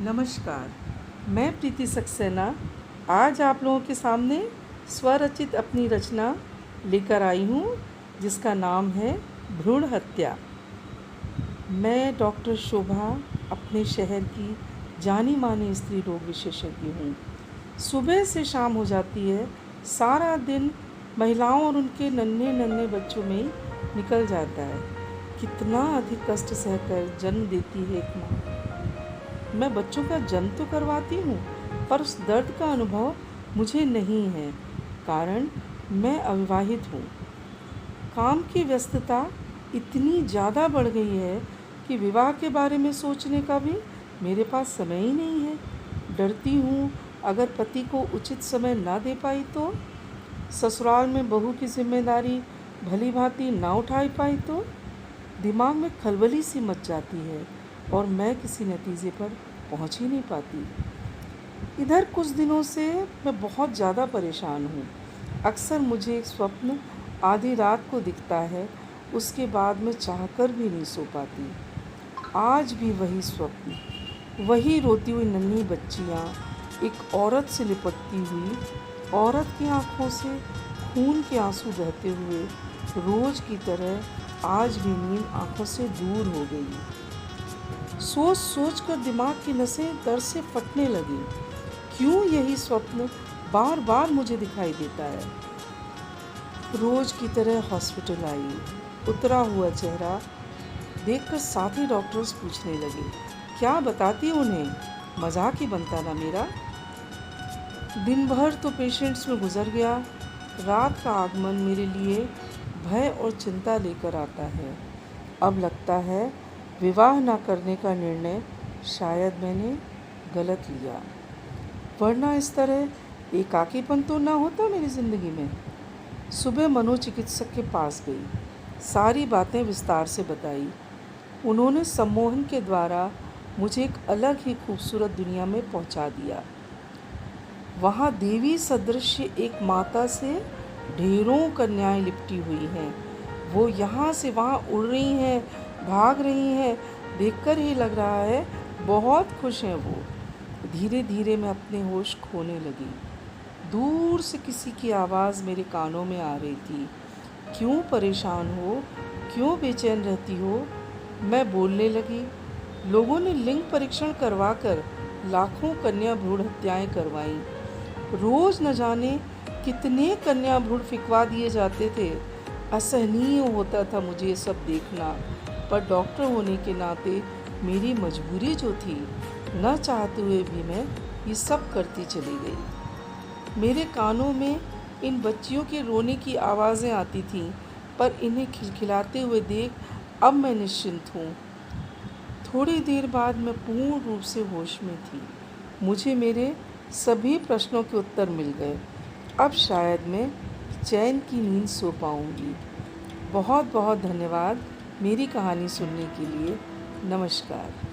नमस्कार। मैं प्रीति सक्सेना आज आप लोगों के सामने स्वरचित अपनी रचना लेकर आई हूँ, जिसका नाम है भ्रूण हत्या। मैं डॉक्टर शोभा अपने शहर की जानी मानी स्त्री रोग विशेषज्ञ हूँ। सुबह से शाम हो जाती है, सारा दिन महिलाओं और उनके नन्हे नन्हे बच्चों में ही निकल जाता है। कितना अधिक कष्ट सहकर जन्म देती है एक माँ। मैं बच्चों का जन्म तो करवाती हूँ, पर उस दर्द का अनुभव मुझे नहीं है, कारण मैं अविवाहित हूँ। काम की व्यस्तता इतनी ज़्यादा बढ़ गई है कि विवाह के बारे में सोचने का भी मेरे पास समय ही नहीं है। डरती हूँ अगर पति को उचित समय ना दे पाई तो, ससुराल में बहू की जिम्मेदारी भली भांति ना उठा पाई तो, दिमाग में खलबली सी मच जाती है और मैं किसी नतीजे पर पहुंच ही नहीं पाती। इधर कुछ दिनों से मैं बहुत ज़्यादा परेशान हूँ। अक्सर मुझे एक स्वप्न आधी रात को दिखता है, उसके बाद मैं चाहकर भी नहीं सो पाती। आज भी वही स्वप्न, वही रोती हुई नन्ही बच्चियाँ, एक औरत से लिपटती हुई, औरत की आँखों से खून के आंसू बहते हुए रोज की तरह आज भी नींद आंखों से दूर हो गई। सोच सोच कर दिमाग की नसें दर्द से फटने लगी। क्यों यही स्वप्न बार बार मुझे दिखाई देता है। रोज की तरह हॉस्पिटल आई, उतरा हुआ चेहरा देखकर साथी डॉक्टर्स पूछने लगे, क्या बताती उन्हें, मजाक ही बनता ना मेरा। दिन भर तो पेशेंट्स में गुजर गया, रात का आगमन मेरे लिए भय और चिंता लेकर आता है। अब लगता है विवाह ना करने का निर्णय शायद मैंने गलत लिया, वरना इस तरह एकाकीपन तो ना होता मेरी ज़िंदगी में। सुबह मनोचिकित्सक के पास गई, सारी बातें विस्तार से बताई। उन्होंने सम्मोहन के द्वारा मुझे एक अलग ही खूबसूरत दुनिया में पहुंचा दिया। वहाँ देवी सदृश एक माता से ढेरों कन्याएं लिपटी हुई हैं। वो यहाँ से वहाँ उड़ रही हैं, भाग रही हैं, देखकर ही लग रहा है बहुत खुश हैं वो। धीरे धीरे मैं अपने होश खोने लगी। दूर से किसी की आवाज़ मेरे कानों में आ रही थी, क्यों परेशान हो, क्यों बेचैन रहती हो। मैं बोलने लगी। लोगों ने लिंग परीक्षण करवाकर लाखों कन्या भ्रूण हत्याएं करवाईं। रोज न जाने कितने कन्या भ्रूण फिकवा दिए जाते थे। असहनीय होता था मुझे ये सब देखना, पर डॉक्टर होने के नाते मेरी मजबूरी जो थी, न चाहते हुए भी मैं ये सब करती चली गई। मेरे कानों में इन बच्चियों के रोने की आवाज़ें आती थीं, पर इन्हें खिलखिलाते हुए देख अब मैं निश्चिंत हूँ। थोड़ी देर बाद मैं पूर्ण रूप से होश में थी। मुझे मेरे सभी प्रश्नों के उत्तर मिल गए। अब शायद मैं चैन की नींद सो पाऊँगी। बहुत बहुत धन्यवाद मेरी कहानी सुनने के लिए। नमस्कार।